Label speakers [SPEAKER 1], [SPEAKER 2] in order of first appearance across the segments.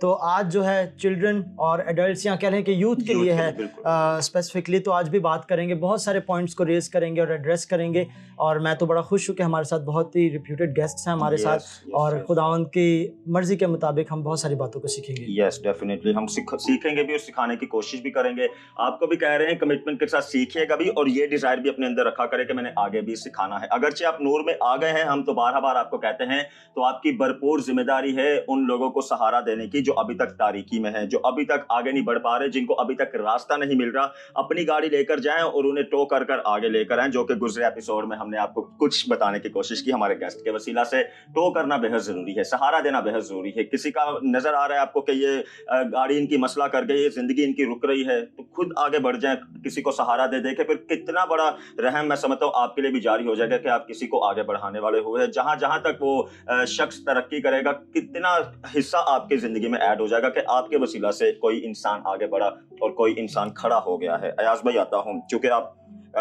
[SPEAKER 1] تو آج جو ہے چلڈرن اور ایڈلٹس یا کہہ رہے ہیں کہ یوتھ کے لیے ہے اسپیسیفکلی، تو آج بھی بات کریں گے، بہت سارے پوائنٹس کو ریز کریں گے اور ایڈریس کریں گے. اور میں تو بڑا خوش ہوں کہ ہمارے ساتھ بہت ہی ریپیوٹیڈ گیسٹس ہیں ہمارے ساتھ، اور خداوند کی مرضی کے مطابق ہم بہت ساری باتوں کو سیکھیں گے.
[SPEAKER 2] یس ڈیفینیٹلی ہم سیکھیں گے بھی اور سکھانے کی کوشش بھی کریں گے. آپ کو بھی کہہ رہے ہیں کمٹمنٹ کے ساتھ سیکھیے گا بھی، اور یہ ڈیزائر بھی اپنے اندر رکھا کرے کہ میں نے آگے بھی سکھانا ہے. اگرچہ آپ نور میں آ گئے ہیں، ہم تو بار بار آپ کو کہتے ہیں، تو آپ کی بھرپور ذمہ داری ہے ان لوگوں کو سہارا دینے کی جو ابھی تک تاریکی میں ہیں، جو ابھی تک آگے نہیں بڑھ پا رہے، جن کو ابھی تک راستہ نہیں مل رہا. اپنی گاڑی لے کر جائیں اور انہیں ٹو کر آگے لے کر آئیں، جو کہ گزرے ایپیسوڈ میں ہم نے آپ کو کچھ بتانے کی کوشش کی. ہمارے گیسٹ کے وسیلہ سے ٹو کرنا بہت ضروری ہے، سہارا دینا بہت ضروری ہے. کسی کا نظر آ رہا ہے آپ کو کہ یہ گاڑی ان کی مسئلہ کر گئی ہے، زندگی ان کی رک رہی ہے، تو خود آگے بڑھ جائیں، کسی کو سہارا دے کے پھر کتنا بڑا رحم میں سمجھتا ہوں آپ کے لیے بھی جاری ہو جائے گا کہ آپ کسی کو آگے بڑھانے والے ہوئے ہیں. جہاں تک وہ شخص ترقی کرے گا، کتنا حصہ آپ کی زندگی میں ایڈ ہو جائے گا کہ آپ کے وسیلہ سے کوئی انسان آگے بڑھا اور کوئی انسان کھڑا ہو گیا ہے. ایاز بھائی آتا ہوں، چونکہ آپ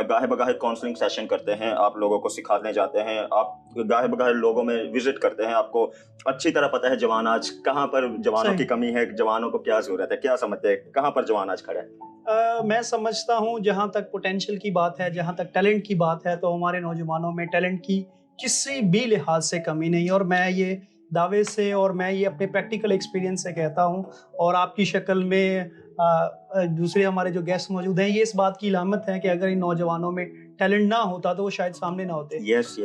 [SPEAKER 2] گاہے بگاہے کاؤنسلنگ سیشن کرتے ہیں، آپ لوگوں کو سکھانے جاتے ہیں، آپ گاہے بگاہے لوگوں میں وزٹ کرتے ہیں، آپ کو اچھی طرح پتہ ہے جوان آج کہاں پر جوانوں کی کمی ہے، جوانوں کو کیا ضرورت ہے، کیا سمجھتے ہیں کہاں پر جوان آج کھڑا ہے؟
[SPEAKER 3] میں سمجھتا ہوں جہاں تک پوٹینشیل کی بات ہے، جہاں تک ٹیلنٹ کی بات ہے، تو ہمارے نوجوانوں میں ٹیلنٹ کی کسی بھی لحاظ سے کمی نہیں. اور میں یہ دعوے سے اور میں یہ اپنے پریکٹیکل ایکسپیرینس سے کہتا ہوں، اور آپ کی شکل میں دوسرے ہمارے جو گیسٹ موجود ہیں، یہ اس بات کی علامت ہے کہ اگر ان نوجوانوں میں ٹیلنٹ نہ ہوتا تو وہ شاید سامنے نہ ہوتے.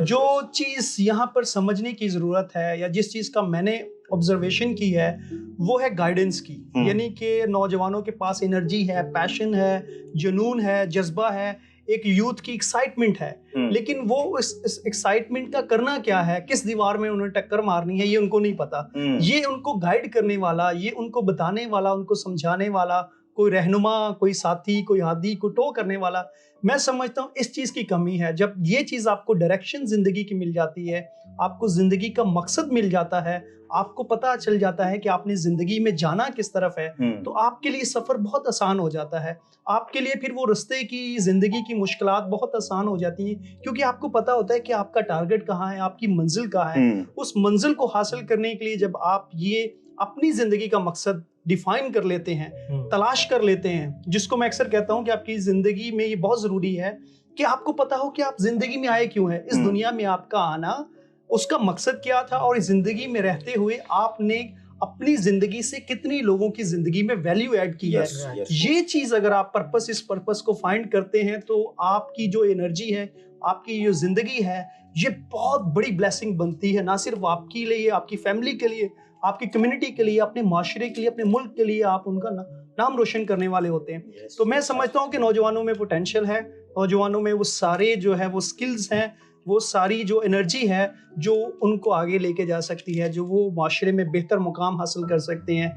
[SPEAKER 3] جو چیز یہاں پر سمجھنے کی ضرورت ہے، یا جس چیز کا میں نے آبزرویشن کی ہے، وہ ہے گائیڈنس کی. یعنی کہ نوجوانوں کے پاس انرجی ہے، پیشن ہے، جنون ہے، جذبہ ہے، ایک یوتھ کی ایکسائٹمنٹ ہے، لیکن وہ اس ایکسائٹمنٹ کا کرنا کیا ہے، کس دیوار میں انہیں ٹکر مارنی ہے، یہ ان کو نہیں پتا. یہ ان کو گائیڈ کرنے والا، یہ ان کو بتانے والا، ان کو سمجھانے والا کوئی رہنما، کوئی ساتھی، کوئی ہادی، کوئی ٹو کرنے والا، میں سمجھتا ہوں اس چیز کی کمی ہے. جب یہ چیز آپ کو ڈائریکشن زندگی کی مل جاتی ہے، آپ کو زندگی کا مقصد مل جاتا ہے، آپ کو پتہ چل جاتا ہے کہ آپ نے زندگی میں جانا کس طرف ہے، تو آپ کے لیے سفر بہت آسان ہو جاتا ہے. آپ کے لیے پھر وہ رستے کی، زندگی کی مشکلات بہت آسان ہو جاتی ہیں، کیونکہ آپ کو پتہ ہوتا ہے کہ آپ کا ٹارگٹ کہاں ہے، آپ کی منزل کہاں ہے. اس منزل کو حاصل کرنے کے لیے جب آپ یہ اپنی زندگی کا مقصد ڈیفائن کر لیتے ہیں، تلاش کر لیتے ہیں، جس کو میں اکثر کہتا ہوں کہ آپ کی زندگی میں یہ بہت ضروری ہے کہ آپ کو پتہ ہو کہ آپ زندگی میں آئے کیوں ہیں، اس دنیا میں آپ کا آنا، اس کا مقصد کیا تھا، اور اس زندگی میں رہتے ہوئے آپ نے اپنی زندگی سے کتنی لوگوں کی زندگی میں ویلیو ایڈ کی ہے. یہ چیز اگر آپ اس پرپس کو فائنڈ کرتے ہیں، تو آپ کی جو انرجی ہے، آپ کی جو زندگی ہے، یہ بہت بڑی بلیسنگ بنتی ہے، نہ صرف آپ کے لیے، آپ کی فیملی کے لیے، آپ کی کمیونٹی کے لیے، اپنے معاشرے کے لیے، اپنے ملک کے لیے آپ ان کا نام روشن کرنے والے ہوتے ہیں. تو میں سمجھتا ہوں کہ نوجوانوں میں پوٹینشیل ہے، نوجوانوں میں وہ سارے جو ہے وہ سکلز ہیں، وہ ساری جو انرجی ہے جو ان کو آگے لے کے جا سکتی ہے، جو وہ معاشرے میں بہتر مقام حاصل کر سکتے ہیں.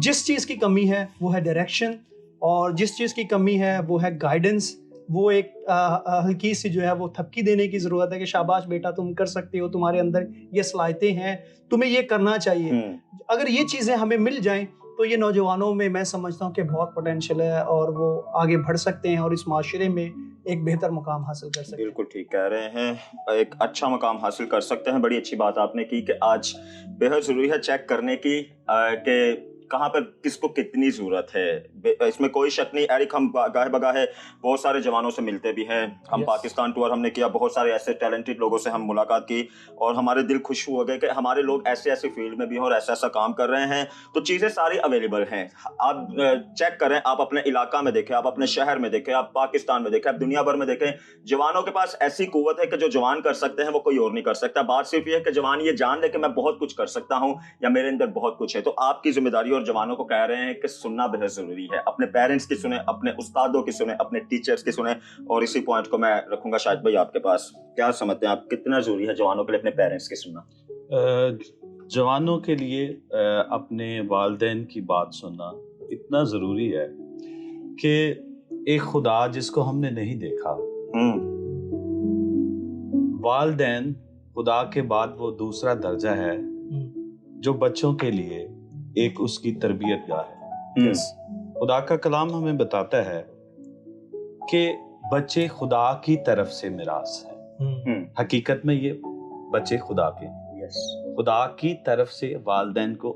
[SPEAKER 3] جس چیز کی کمی ہے وہ ہے ڈائریکشن، اور جس چیز کی کمی ہے وہ ہے گائیڈنس. وہ ایک ہلکی سی جو ہے وہ تھپکی دینے کی ضرورت ہے کہ شاباش بیٹا تم کر سکتے ہو، تمہارے اندر یہ صلاحیتیں ہیں، تمہیں یہ کرنا چاہیے. اگر یہ چیزیں ہمیں مل جائیں تو یہ نوجوانوں میں میں سمجھتا ہوں کہ بہت پوٹینشیل ہے، اور وہ آگے بڑھ سکتے ہیں اور اس معاشرے میں ایک بہتر مقام حاصل کر سکتے ہیں.
[SPEAKER 2] بالکل ٹھیک کہہ رہے ہیں، ایک اچھا مقام حاصل کر سکتے ہیں. بڑی اچھی بات آپ نے کی کہ آج بہت ضروری ہے چیک کرنے کی کہ کہاں پر کس کو کتنی ضرورت ہے. اس میں کوئی شک نہیں. ایرک ہم گاہے بگاہے بہت سارے جوانوں سے ملتے بھی ہیں، ہم پاکستان ٹور ہم نے کیا، بہت سارے ایسے ٹیلنٹڈ لوگوں سے ہم ملاقات کی، اور ہمارے دل خوش ہو گئے کہ ہمارے لوگ ایسے ایسے فیلڈ میں بھی ہیں اور ایسا ایسا کام کر رہے ہیں. تو چیزیں ساری اویلیبل ہیں. آپ چیک کریں، آپ اپنے علاقہ میں دیکھیں، آپ اپنے شہر میں دیکھیں، آپ پاکستان میں دیکھیں، آپ دنیا بھر میں دیکھیں، جوانوں کے پاس ایسی قوت ہے کہ جو جوان کر سکتے ہیں وہ کوئی اور نہیں کر سکتا. بات صرف یہ ہے کہ جوان یہ جان لے کہ میں بہت کچھ کر سکتا ہوں یا میرے اندر بہت کچھ ہے. تو آپ کی ذمہ داری، اور جوانوں کو کہہ رہے ہیں کہ سننا بہت ضروری ہے. اپنے پیرنٹس کی سنیں، اپنے استادوں کی سنیں، اپنے ٹیچرز کی سنیں. اور اسی پوائنٹ کو میں رکھوں گا شاہد بھائی آپ کے پاس. کیا سمجھتے ہیں آپ کتنا ضروری ہے جوانوں کے لیے اپنے پیرنٹس کی سننا؟
[SPEAKER 4] جوانوں کے لیے اپنے والدین کی بات سننا اتنا ضروری ہے کہ ایک خدا جس کو ہم نے نہیں دیکھا، والدین خدا کے بعد وہ دوسرا درجہ ہے جو بچوں کے لیے ایک اس کی تربیت گاہ ہے. خدا کا کلام ہمیں بتاتا ہے کہ بچے خدا کی طرف سے میراث ہیں. حقیقت میں یہ بچے خدا کے، خدا کی طرف سے والدین کو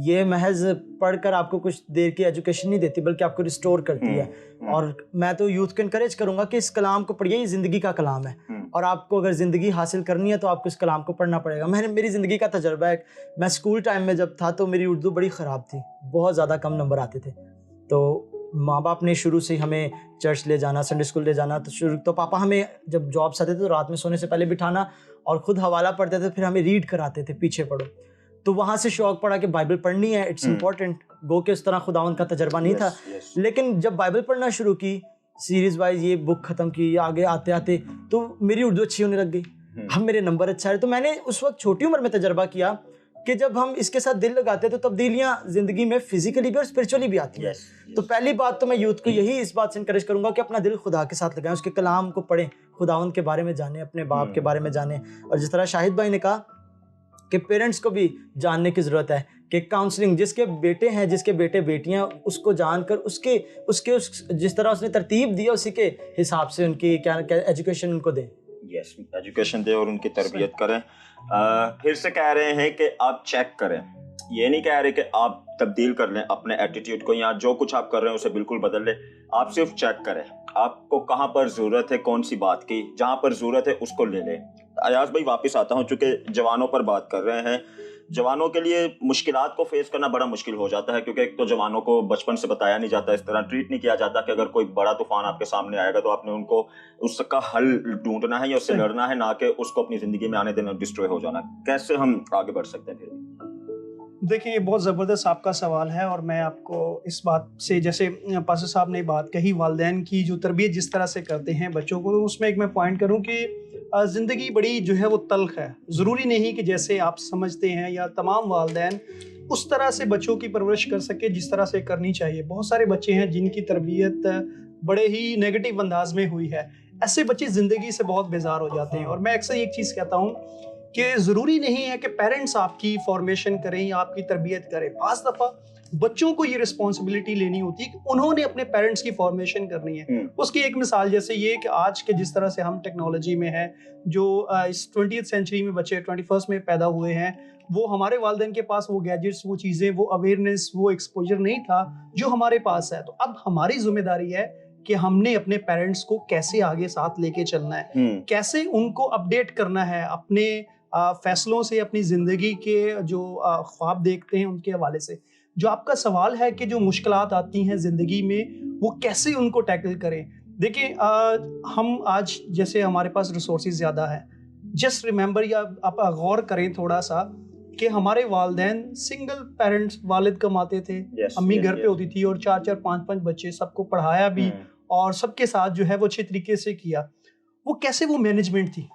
[SPEAKER 1] یہ محض پڑھ کر آپ کو کچھ دیر کی ایجوکیشن نہیں دیتی بلکہ آپ کو ریسٹور کرتی ہے. اور میں تو یوتھ کو انکریج کروں گا کہ اس کلام کو پڑھیے, یہ زندگی کا کلام ہے, اور آپ کو اگر زندگی حاصل کرنی ہے تو آپ کو اس کلام کو پڑھنا پڑے گا. میری زندگی کا تجربہ ہے, میں اسکول ٹائم میں جب تھا تو میری اردو بڑی خراب تھی, بہت زیادہ کم نمبر آتے تھے. تو ماں باپ نے شروع سے ہمیں چرچ لے جانا, سنڈے اسکول لے جانا, تو پاپا ہمیں جب جاب سے آتے تھے تو رات میں سونے سے پہلے بٹھانا اور خود حوالہ پڑھتے تھے, پھر ہمیں ریڈ کراتے تھے, پیچھے پڑھو. تو وہاں سے شوق پڑا کہ بائبل پڑھنی ہے, اٹس امپورٹنٹ. گو کہ اس طرح خداوند کا تجربہ نہیں تھا, لیکن جب بائبل پڑھنا شروع کی, سیریز وائز یہ بک ختم کی, آگے آتے آتے تو میری اردو اچھی ہونے لگ گئی, اب میرے نمبر اچھا ہے. تو میں نے اس وقت چھوٹی عمر میں تجربہ کیا کہ جب ہم اس کے ساتھ دل لگاتے ہیں تو تبدیلیاں زندگی میں فزیکلی بھی اور اسپرچولی بھی آتی ہیں. تو پہلی بات تو میں یوتھ کو یہی اس بات سے انکریج کروں گا کہ اپنا دل خدا کے ساتھ لگائیں, اس کے کلام کو پڑھیں, خداوند کے بارے میں جانیں, اپنے باپ کے بارے میں جانیں. اور جس طرح شاہد بھائی نے کہا کہ پیرنٹس کو بھی جاننے کی ضرورت ہے کہ کاؤنسلنگ, جس کے بیٹے ہیں, جس کے بیٹے بیٹیاں, اس کو جان کر اس کے جس طرح اس نے ترتیب دی ہے اسی کے حساب سے ان کی کیا ایجوکیشن ان کو دیں.
[SPEAKER 2] یس, ایجوکیشن دیں اور ان کی تربیت کریں. پھر سے کہہ رہے ہیں کہ آپ چیک کریں, یہ نہیں کہہ رہے کہ آپ تبدیل کر لیں اپنے ایٹیٹیوڈ کو, یا جو کچھ آپ کر رہے ہیں اسے بالکل بدل لیں. آپ صرف چیک کریں آپ کو کہاں پر ضرورت ہے, کون سی بات کی, جہاں پر ضرورت ہے اس کو لے لیں. ایاز بھائی واپس آتا ہوں, چونکہ جوانوں پر بات کر رہے ہیں. جوانوں کے لیے مشکلات کو فیس کرنا بڑا مشکل ہو جاتا ہے, کیونکہ ایک تو جوانوں کو بچپن سے بتایا نہیں جاتا, اس طرح ٹریٹ نہیں کیا جاتا کہ اگر کوئی بڑا طوفان آپ کے سامنے آئے گا تو آپ نے ان کو اس کا حل ڈھونڈنا ہے یا اس سے لڑنا ہے, نہ کہ اس کو اپنی زندگی میں آنے دینا, ڈسٹروے ہو جانا. کیسے ہم آگے بڑھ سکتے ہیں پھر؟
[SPEAKER 3] دیکھیں, یہ بہت زبردست آپ کا سوال ہے, اور میں آپ کو اس بات سے, جیسے پاسر صاحب نے بات کہی, والدین کی جو تربیت جس طرح سے کرتے ہیں بچوں کو, اس میں ایک میں پوائنٹ کروں کہ زندگی بڑی جو ہے وہ تلخ ہے. ضروری نہیں کہ جیسے آپ سمجھتے ہیں یا تمام والدین اس طرح سے بچوں کی پرورش کر سکے جس طرح سے کرنی چاہیے. بہت سارے بچے ہیں جن کی تربیت بڑے ہی نیگیٹو انداز میں ہوئی ہے. ایسے بچے زندگی سے بہت بیزار ہو جاتے ہیں. اور میں اکثر ایک چیز کہتا ہوں کہ ضروری نہیں ہے کہ پیرنٹس آپ کی فارمیشن کریں یا آپ کی تربیت کریں. بعض دفعہ بچوں کو یہ رسپانسبلٹی لینی ہوتی ہے کہ انہوں نے اپنے پیرنٹس کی فارمیشن کرنی ہے. اس کی ایک مثال جیسے یہ کہ آج کے جس طرح سے ہم ٹیکنالوجی میں ہیں, جو اس 20th سینچری میں بچے 21st میں پیدا ہوئے ہیں, وہ ہمارے والدین کے پاس وہ گیجٹس, وہ چیزیں, وہ اویئرنیس, وہ ایکسپوجر نہیں تھا جو ہمارے پاس ہے. تو اب ہماری ذمہ داری ہے کہ ہم نے اپنے پیرنٹس کو کیسے آگے ساتھ لے کے چلنا ہے, کیسے ان کو اپڈیٹ کرنا ہے اپنے فیصلوں سے, اپنی زندگی کے جو خواب دیکھتے ہیں ان کے حوالے سے. جو آپ کا سوال ہے کہ جو مشکلات آتی ہیں زندگی میں وہ کیسے ان کو ٹیکل کریں. دیکھیں, ہم آج جیسے ہمارے پاس ریسورسز زیادہ ہیں, جسٹ ریممبر, یا آپ غور کریں تھوڑا سا کہ ہمارے والدین سنگل پیرنٹس, والد کماتے تھے, امی گھر پہ ہوتی تھی, اور 4-4 5-5 بچے, سب کو پڑھایا بھی اور سب کے ساتھ جو ہے وہ اچھے طریقے سے کیا. وہ کیسے, وہ مینجمنٹ تھی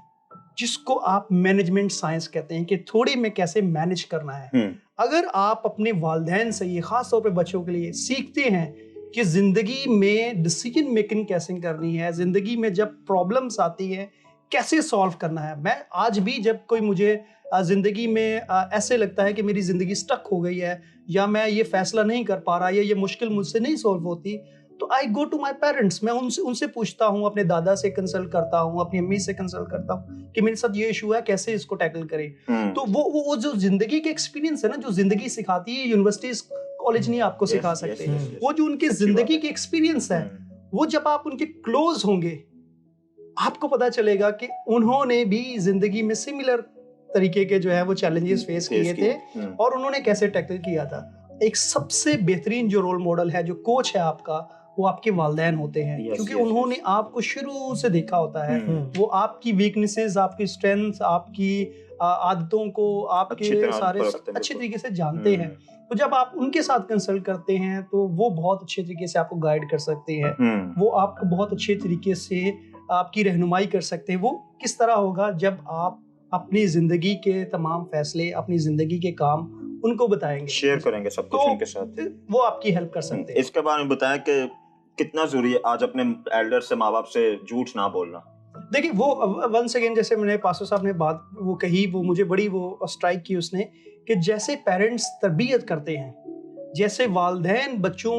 [SPEAKER 3] جس کو آپ مینجمنٹ سائنس کہتے ہیں, کہ تھوڑی میں کیسے مینج کرنا ہے. اگر آپ اپنے والدین سے, یہ خاص طور پہ بچوں کے لیے, سیکھتے ہیں کہ زندگی میں ڈیسیجن میکنگ کیسے کرنی ہے, زندگی میں جب پرابلمس آتی ہے کیسے سالو کرنا ہے. میں آج بھی جب کوئی مجھے زندگی میں ایسے لگتا ہے کہ میری زندگی سٹک ہو گئی ہے, یا میں یہ فیصلہ نہیں کر پا رہا, یا یہ مشکل مجھ سے نہیں سالو ہوتی, تو آئی گو ٹو مائی پیرنٹس. میں ان سے پوچھتا ہوں, اپنے دادا سے کنسلٹ کرتا ہوں, اپنی امی سے کنسلٹ کرتا ہوں کہ میرے ساتھ یہ ایشو ہے, کیسے اس کو ٹیکل کریں. تو وہ جو زندگی کے ایکسپیرینس ہے نا, جو زندگی سکھاتی ہے, یونیورسٹیز کالج نہیں آپ کو سکھا سکتے. وہ جو ان کی زندگی کے ایکسپیرینس ہے, وہ جب آپ ان کے کلوز ہوں گے آپ کو پتا چلے گا کہ انہوں نے بھی زندگی میں سملر طریقے کے جو ہے وہ چیلنجز فیس کیے تھے, اور انہوں نے کیسے ٹیکل کیا تھا. ایک سب سے بہترین جو رول ماڈل ہے, جو کوچ ہے آپ کا, وہ آپ کے والدین ہوتے ہیں, کیونکہ انہوں نے آپ کو شروع سے دیکھا ہوتا ہے. وہ آپ کی ویکنیسز, آپ کی اسٹرینتھ, آپ کی عادتوں کو, آپ کے سارے اچھے طریقے سے جانتے ہیں. تو جب آپ ان کے ساتھ کنسلٹ کرتے ہیں تو وہ بہت اچھے طریقے سے آپ کو گائیڈ کر سکتے ہیں, وہ آپ کو بہت اچھے طریقے سے آپ کی رہنمائی کر سکتے ہیں. وہ کس طرح ہوگا جب آپ اپنی زندگی کے تمام فیصلے, اپنی زندگی کے کام ان کو بتائیں گے,
[SPEAKER 2] شیئر کریں گے سب کچھ ان کے ساتھ,
[SPEAKER 3] وہ آپ کی ہیلپ کر سکتے ہیں.
[SPEAKER 2] اس کے بارے میں بتائیں کہ کتنا ضروری ہے آج اپنے ایلڈر سے, ماں باپ سے جھوٹ نہ بولنا.
[SPEAKER 3] دیکھیں, وہ ونس اگین جیسے میں نے پاسٹر صاحب نے بات وہ کہی, وہ مجھے بڑی وہ اسٹرائک کی اس نے, کہ جیسے پیرنٹس تربیت کرتے ہیں, جیسے والدین بچوں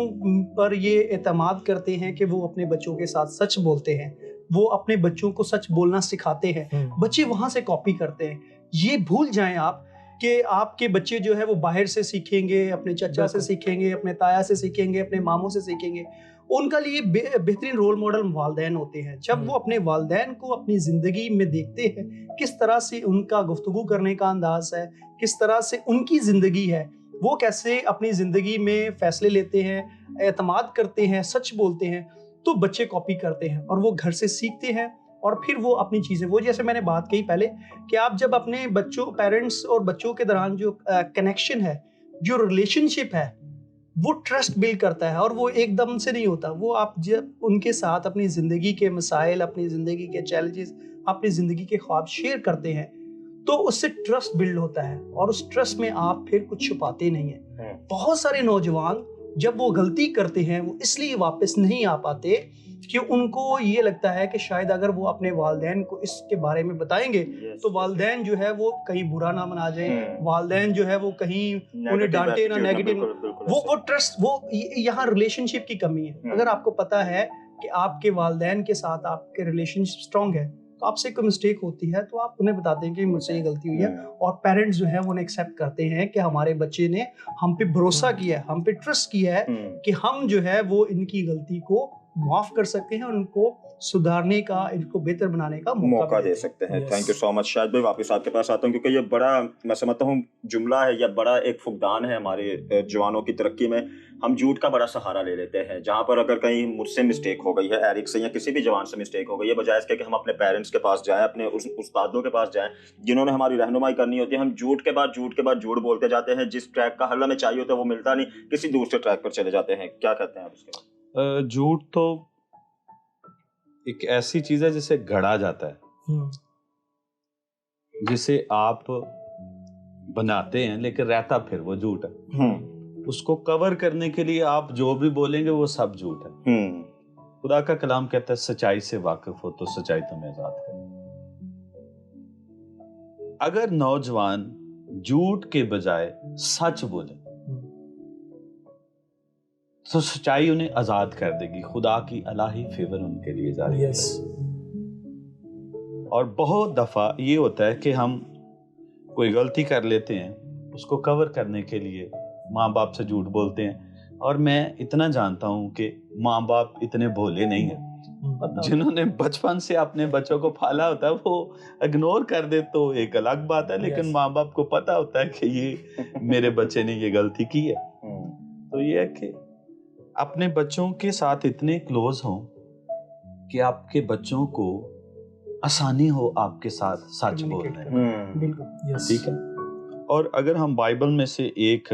[SPEAKER 3] پر یہ اعتماد کرتے ہیں کہ وہ اپنے بچوں کے ساتھ سچ بولتے ہیں, وہ اپنے بچوں کو سچ بولنا سکھاتے ہیں, بچے وہاں سے کاپی کرتے ہیں. یہ بھول جائیں آپ کہ آپ کے بچے جو ہے وہ باہر سے سیکھیں گے, اپنے چچا سے سیکھیں گے, اپنے تایا سے سیکھیں گے, اپنے ماموں سے سیکھیں گے. ان کا لیے بہترین رول ماڈل والدین ہوتے ہیں. جب وہ اپنے والدین کو اپنی زندگی میں دیکھتے ہیں, کس طرح سے ان کا گفتگو کرنے کا انداز ہے, کس طرح سے ان کی زندگی ہے, وہ کیسے اپنی زندگی میں فیصلے لیتے ہیں, اعتماد کرتے ہیں, سچ بولتے ہیں, تو بچے کاپی کرتے ہیں اور وہ گھر سے سیکھتے ہیں. اور پھر وہ اپنی چیزیں, وہ جیسے میں نے بات کہی پہلے کہ آپ جب اپنے بچوں, پیرنٹس اور بچوں کے درمیان جو کنیکشن ہے, جو ریلیشن شپ ہے, وہ ٹرسٹ بلڈ کرتا ہے اور وہ ایک دم سے نہیں ہوتا. وہ آپ جب ان کے ساتھ اپنی زندگی کے مسائل, اپنی زندگی کے چیلنجز, اپنی زندگی کے خواب شیئر کرتے ہیں تو اس سے ٹرسٹ بلڈ ہوتا ہے اور اس ٹرسٹ میں آپ پھر کچھ چھپاتے نہیں ہیں. بہت سارے نوجوان جب وہ غلطی کرتے ہیں وہ اس لیے واپس نہیں آ پاتے کہ ان کو یہ لگتا ہے کہ شاید اگر وہ اپنے والدین کو اس کے بارے میں بتائیں گے تو والدین جو ہے وہ کہیں برا نہ منا جائیں, والدین جو ہے وہ کہیں انہیں ڈانٹے نہ, نیگیٹو. وہ ٹرسٹ, وہ یہاں ریلیشن شپ کی کمی ہے. اگر آپ کو پتا ہے کہ آپ کے والدین کے ساتھ آپ کے ریلیشن شپ اسٹرانگ ہے تو آپ سے کوئی مسٹیک ہوتی ہے تو آپ انہیں بتاتے ہیں کہ مجھ سے یہ غلطی ہوئی ہے, اور پیرنٹس جو ہے وہ انہیں ایکسیپٹ کرتے ہیں کہ ہمارے بچے نے ہم پہ بھروسہ کیا ہے, ہم پہ ٹرسٹ کیا ہے کہ ہم جو ہے وہ ان کی غلطی کو معاف کر سکتے ہیں اور ان کو سدھارنے کا, ان کو بہتر بنانے کا
[SPEAKER 2] موقع دے سکتے ہیں. تھینک یو سو مچ. شاید بھائی واپس آپ کے پاس آتا ہوں کیونکہ یہ بڑا میں سمجھتا ہوں جملہ ہے یا بڑا ایک فقدان ہے ہمارے جوانوں کی ترقی میں. ہم جھوٹ کا بڑا سہارا لے لیتے ہیں. جہاں پر اگر کہیں مجھ سے مسٹیک ہو گئی ہے, ایرک سے یا کسی بھی جوان سے مسٹیک ہو گئی ہے, بجائے اس کے کہ ہم اپنے پیرنٹس کے پاس جائیں, اپنے استادوں کے پاس جائیں جنہوں نے ہماری رہنمائی کرنی ہوتی ہے, ہم جھوٹ کے بعد جھوٹ بولتے جاتے ہیں. جس ٹریک کا حل ہمیں چاہیے ہوتا ہے وہ ملتا نہیں, کسی دوسرے ٹریک پر چلے جاتے ہیں. کیا کہتے ہیں آپ اس کے بعد؟
[SPEAKER 4] جھوٹ تو ایک ایسی چیز ہے جسے گھڑا جاتا ہے, جسے آپ بناتے ہیں لیکن رہتا پھر وہ جھوٹ ہے. اس کو کور کرنے کے لیے آپ جو بھی بولیں گے وہ سب جھوٹ ہے. خدا کا کلام کہتا ہے سچائی سے واقف ہو تو سچائی تمہیں آزاد کرے. اگر نوجوان جھوٹ کے بجائے سچ بولے تو سچائی انہیں آزاد کر دے گی. خدا کی الہی فیور ان کے لیے جاری ہے. اور بہت دفعہ یہ ہوتا ہے کہ ہم کوئی غلطی کر لیتے ہیں, اس کو کور کرنے کے لیے ماں باپ سے جھوٹ بولتے ہیں. اور میں اتنا جانتا ہوں کہ ماں باپ اتنے بھولے نہیں ہیں. جنہوں نے بچپن سے اپنے بچوں کو پالا ہوتا ہے وہ اگنور کر دے تو ایک الگ بات ہے, لیکن ماں باپ کو پتا ہوتا ہے کہ یہ میرے بچے نے یہ غلطی کی ہے. تو یہ ہے کہ اپنے بچوں کے ساتھ اتنے کلوز ہوں کہ آپ کے بچوں کو آسانی ہو آپ کے ساتھ سچ بولنے. ٹھیک ہے. اور اگر ہم بائبل میں سے ایک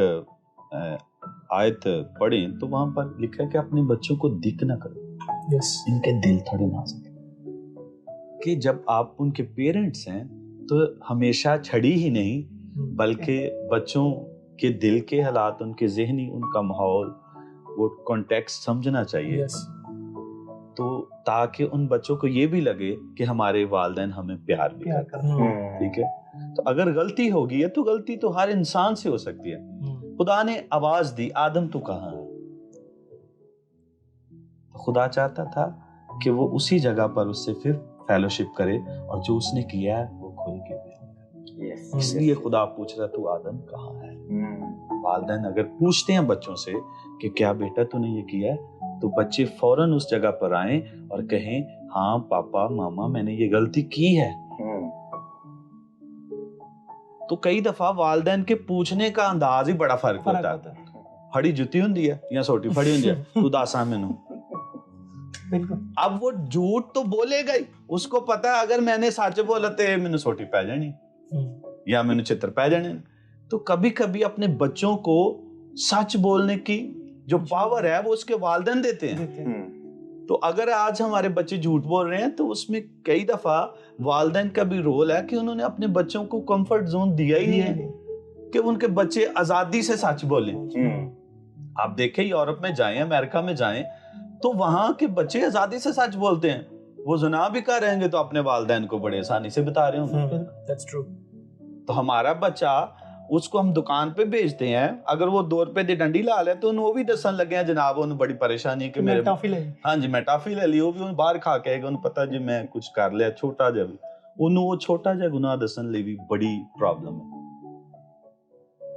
[SPEAKER 4] آیت پڑھیں تو وہاں پر لکھا ہے کہ اپنے بچوں کو دکھ نہ کرو, ان کے دل تھوڑے نازک ہیں. کہ جب آپ ان کے پیرنٹس ہیں تو ہمیشہ چھڑی ہی نہیں بلکہ بچوں کے دل کے حالات, ان کے ذہنی, ان کا ماحول, وہ کانٹیکسٹ سمجھنا چاہیے. تو تاکہ ان بچوں کو یہ بھی لگے کہ ہمارے والدین ہمیں پیار بھی کرتے ہیں. ٹھیک ہے. تو اگر غلطی ہوگی ہے تو غلطی تو ہر انسان سے ہو سکتی ہے. خدا نے آواز دی, آدم تو کہاں ہے؟ تو خدا چاہتا تھا کہ وہ اسی جگہ پر اس سے پھر فیلوشپ کرے, اور جو اس نے کیا ہے وہ کھل کے بیان کرے. اس لیے خدا پوچھ رہا تو آدم کہاں ہے. والدین اگر پوچھتے ہیں بچوں سے کہ کیا بیٹا تو نے یہ کیا ہے, تو بچے فوراً اس جگہ پر آئیں اور کہیں ہاں پاپا ماما میں نے یہ غلطی کی ہے. تو کئی دفعہ والدین کے پوچھنے کا انداز ہی بڑا فرق ہوتا ہے. پھڑی جتی ہوندی ہے یا سوٹی پھڑی ہوندی ہے, تو داسا مینوں. اب وہ جھوٹ تو بولے گا ہی, اس کو پتا ہے اگر میں نے سچ بولا تے مینوں سوٹی پہ جانی یا مینوں چتر پہ جانے. تو کبھی کبھی اپنے بچوں کو سچ بولنے کی جو پاور ہے وہ اس کے والدین دیتے ہیں. تو اگر آج ہمارے بچے جھوٹ بول رہے ہیں تو اس میں کئی دفعہ والدین کا بھی رول ہے کہ انہوں نے اپنے بچوں کو کمفرٹ زون دیا ہی نہیں ہے کہ ان کے بچے آزادی سے سچ بولیں. آپ دیکھیں یورپ میں جائیں, امریکہ میں جائیں, تو وہاں کے بچے آزادی سے سچ بولتے ہیں. وہ زنا بھی کر رہیں گے تو اپنے والدین کو بڑے آسانی سے بتا رہے ہوں گے. تو ہمارا بچہ, اس کو ہم دکان پہ بھیجتے ہیں, اگر وہ 2 روپے دی ڈنڈی لا لے تو وہ بھی دسن لگے ہیں جناب انہوں بڑی پریشانی کہ میرے ہاں جی میں ٹافی لے لی, وہ بھی باہر کھا کے انہوں پتا جی میں کچھ کر لیا چھوٹا جا بھی, انہوں وہ چھوٹا جا گناہ دسن لے بھی بڑی پرابلم ہے.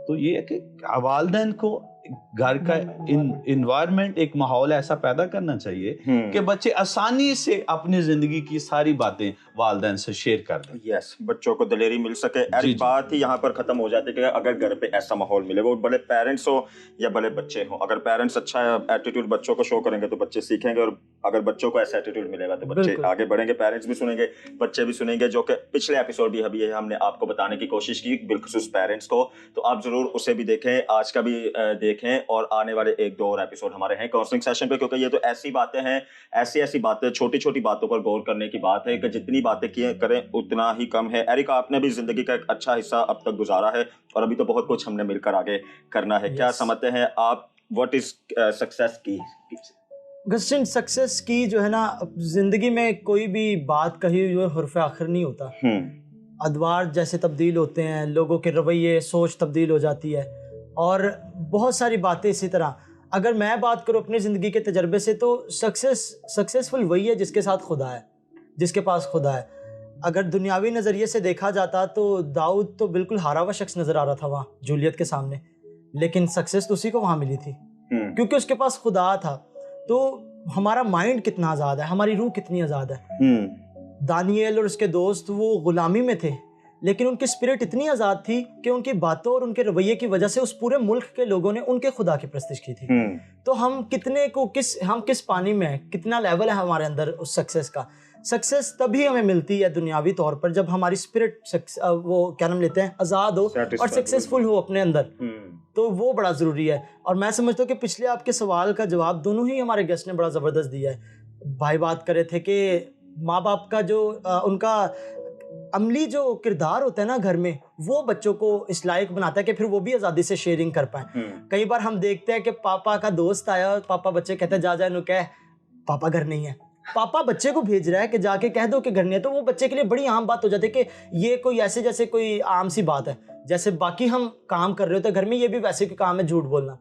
[SPEAKER 4] تو یہ ہے کہ والدین کو گھر کا انوائرمنٹ، ایک ماحول ایسا پیدا کرنا چاہیے کہ بچے آسانی سے اپنی زندگی کی ساری باتیں والدین سے شیئر کر دیں.
[SPEAKER 2] یس، بچوں کو دلیری مل سکے. ایک بات ہی یہاں پر ختم ہو جاتی ہے کہ اگر گھر پہ ایسا ماحول ملے، وہ بڑے پیرنٹس ہوں یا بڑے بچے ہوں، اگر پیرنٹس اچھا ایٹیٹیوڈ بچوں کو شو کریں گے تو بچے سیکھیں گے، اور اگر بچوں کو ایسا ایٹیٹیوڈ ملے گا تو بچے آگے بڑھیں گے. پیرنٹس بھی سنیں گے، بچے بھی سنیں گے، جو کہ پچھلے ایپیسوڈ بھی ابھی ہم نے آپ کو بتانے کی کوشش کی بالخصوص پیرنٹس کو. تو آپ ضرور اسے بھی دیکھیں، آج کا بھی دیکھیں، اور آنے والے 1-2 اور ایپیسوڈ ہمارے ہیں کاؤنسلنگ سیشن پہ، کیونکہ یہ تو ایسی باتیں ہیں، ایسی باتیں، چھوٹی چھوٹی باتوں پر غور کرنے کی بات ہے کہ جتنی باتیں کریں اتنا ہی کم ہے. ایرک، آپ نے بھی زندگی کا ایک اچھا حصہ اب تک گزارا ہے، اور ابھی تو بہت کچھ ہم نے مل کر آگے کرنا ہے. کیا سمجھتے ہیں آپ، واٹ از سکسیس کی؟
[SPEAKER 1] گسٹن، سکسیس کی جو ہے نا، زندگی میں کوئی بھی بات کہی ہوئی حرف آخر نہیں ہوتا. ادوار جیسے تبدیل ہوتے ہیں، لوگوں کے رویے، سوچ تبدیل ہو جاتی ہے، اور بہت ساری باتیں اسی طرح. اگر میں بات کروں اپنی زندگی کے تجربے سے تو سکسیسفل وہی ہے جس کے ساتھ خدا ہے، جس کے پاس خدا ہے. اگر دنیاوی نظریے سے دیکھا جاتا تو داؤد تو بالکل ہارا ہوا شخص نظر آ رہا تھا وہاں جولیت کے سامنے، لیکن سکسیس تو اسی کو وہاں ملی تھی کیونکہ اس کے پاس خدا تھا. تو ہمارا مائنڈ کتنا آزاد ہے، ہماری روح کتنی آزاد ہے. دانیل اور اس کے دوست وہ غلامی میں تھے، لیکن ان کی اسپرٹ اتنی آزاد تھی کہ ان کی باتوں اور ان کے رویے کی وجہ سے اس پورے ملک کے لوگوں نے ان کے خدا کی پرستش کی تھی. تو ہم کس پانی میں ہیں، کتنا لیول ہے ہمارے اندر اس سکسیس کا. سکسیس تبھی ہمیں ملتی ہے دنیاوی طور پر جب ہماری اسپرٹ وہ کیا نام لیتے ہیں، آزاد ہو اور سکسیسفل ہو اپنے اندر. تو وہ بڑا ضروری ہے. اور میں سمجھتا ہوں کہ پچھلے آپ کے سوال کا جواب دونوں ہی ہمارے گیسٹ نے بڑا زبردست دیا ہے. بھائی بات کرے تھے کہ ماں باپ کا جو ان کا عملی جو کردار ہوتا ہے نا گھر میں، وہ بچوں کو اس لائق بناتا ہے کہ پھر وہ بھی آزادی سے شیئرنگ کر پائیں. کئی بار ہم دیکھتے ہیں کہ پاپا کا دوست آیا اور پاپا بچے کہتے ہیں جا انہوں کہہ پاپا گھر نہیں ہے. پاپا بچے کو بھیج رہا ہے کہ جا کے کہہ دو کہ گھر نہیں ہے، تو وہ بچے کے لیے بڑی عام بات ہو جاتی ہے کہ یہ کوئی ایسے جیسے کوئی عام سی بات ہے، جیسے باقی ہم کام کر رہے ہوتے ہیں گھر میں، یہ بھی ویسے کوئی کام ہے جھوٹ بولنا.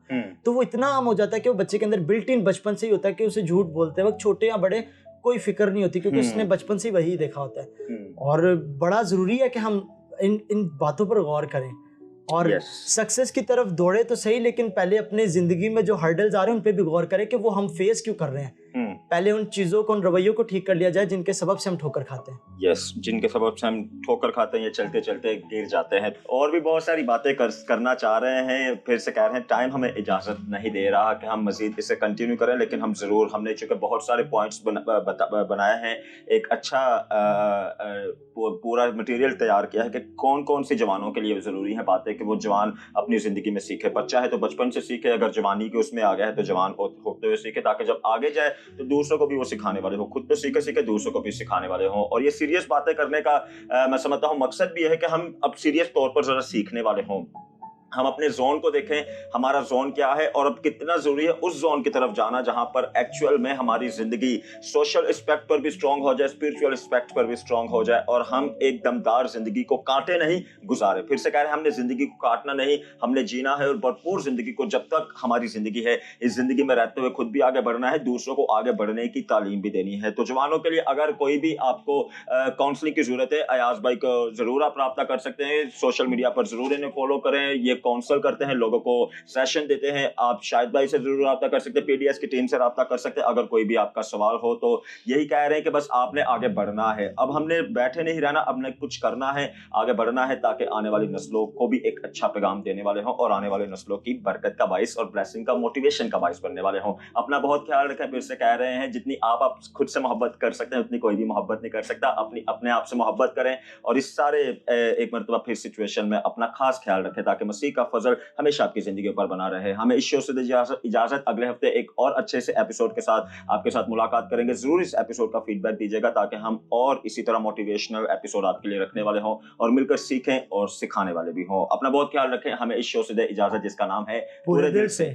[SPEAKER 1] تو وہ اتنا عام ہو جاتا ہے کہ وہ بچے کے اندر بلٹ ان بچپن سے ہی ہوتا ہے کہ اسے جھوٹ بولتے وقت چھوٹے یا بڑے کوئی فکر نہیں ہوتی، کیونکہ اس نے بچپن سے وہی دیکھا ہوتا ہے. اور بڑا ضروری ہے کہ ہم ان باتوں پر غور کریں اور سکسیس کی طرف دوڑے تو صحیح، لیکن پہلے اپنے زندگی میں جو ہرڈلز آ رہے ہیں ان پہ بھی غور کریں کہ وہ ہم فیس کیوں کر رہے ہیں. پہلے ان چیزوں کو، ان رویوں کو ٹھیک کر لیا جائے جن کے سبب سے ہم ٹھوکر کھاتے ہیں.
[SPEAKER 2] جن کے سبب سے ہم ٹھوکر کھاتے ہیں یا چلتے چلتے گر جاتے ہیں. اور بھی بہت ساری باتیں کرنا چاہ رہے ہیں، پھر سے کہہ رہے ہیں ٹائم ہمیں اجازت نہیں دے رہا کہ ہم مزید اسے کنٹینیو کریں، لیکن ہم ضرور، ہم نے چونکہ بہت سارے پوائنٹس بنائے ہیں، ایک اچھا پورا مٹیریل تیار کیا ہے کہ کون کون سی جوانوں کے لیے ضروری ہیں باتیں کہ وہ جوان اپنی زندگی میں سیکھے. بچہ ہے تو بچپن سے سیکھے، اگر جوانی کے اس میں آ گیا ہے تو جوان ہوتے ہوئے سیکھے، تاکہ جب آگے جائے تو دوسروں کو بھی وہ سکھانے والے ہوں، خود تو سیکھے دوسروں کو بھی سکھانے والے ہوں. اور یہ سیریس باتیں کرنے کا میں سمجھتا ہوں مقصد بھی یہ ہے کہ ہم اب سیریس طور پر ذرا سیکھنے والے ہوں. ہم اپنے زون کو دیکھیں، ہمارا زون کیا ہے اور اب کتنا ضروری ہے اس زون کی طرف جانا جہاں پر ایکچوئل میں ہماری زندگی سوشل اسپیکٹ پر بھی اسٹرانگ ہو جائے، اسپرچوئل اسپیکٹ پر بھی اسٹرانگ ہو جائے، اور ہم ایک دمدار زندگی کو کاٹے نہیں گزارے. پھر سے کہہ رہے ہیں ہم نے زندگی کو کاٹنا نہیں، ہم نے جینا ہے، اور بھرپور زندگی کو جب تک ہماری زندگی ہے اس زندگی میں رہتے ہوئے خود بھی آگے بڑھنا ہے، دوسروں کو آگے بڑھنے کی تعلیم بھی دینی ہے. تو جوانوں کے لیے اگر کوئی بھی آپ کو کاؤنسلنگ کی ضرورت ہے، ایاز بھائی کو ضرور آپ رابطہ کر سکتے ہیں. سوشل میڈیا پر ضرور انہیں فالو کریں، یہ کاؤنسل کرتے ہیں، لوگوں کو سیشن دیتے ہیں. آپ شاہد بھائی سے ضرور رابطہ کر سکتے ہیں، پی ڈی ایس کی ٹیم سے رابطہ کر سکتے ہیں اگر کوئی بھی آپ کا سوال ہو. تو یہی کہہ رہے ہیں کہ بس آپ نے آگے بڑھنا ہے، اب ہم نے بیٹھے نہیں رہنا، اب نے کچھ کرنا ہے، آگے بڑھنا ہے، تاکہ آنے والی نسلوں کو بھی ایک اچھا پیغام دینے والے ہوں اور آنے والی نسلوں کی برکت کا باعث اور بلیسنگ کا، موٹیویشن کا باعث بننے والے ہوں. اپنا بہت خیال رکھیں. پھر سے کہہ رہے ہیں جتنی آپ خود سے محبت کر سکتے ہیں اتنی کوئی بھی محبت نہیں کر سکتا. اپنے آپ سے محبت کریں اور اس سارے ایک مرتبہ پھر سچویشن میں اپنا خاص خیال رکھیں تاکہ مسیح کا فضل ہمیشہ آپ کی زندگی پر بنا رہے. ہمیں اس شو سے اجازت، اگلے ہفتے ایک اور اچھے سے ایپیسوڈ کے ساتھ آپ کے ساتھ ملاقات کریں گے. ضرور اس ایپیسوڈ کا فیڈ بیک دیجیے گا تاکہ ہم اور اسی طرح موٹیویشنل ایپیسوڈ آپ کے لیے رکھنے والے ہوں اور مل کر سیکھیں اور سکھانے والے بھی ہوں. اپنا بہت خیال رکھیں. ہمیں اس شو سے اجازت جس کا نام ہے پورے دل سے.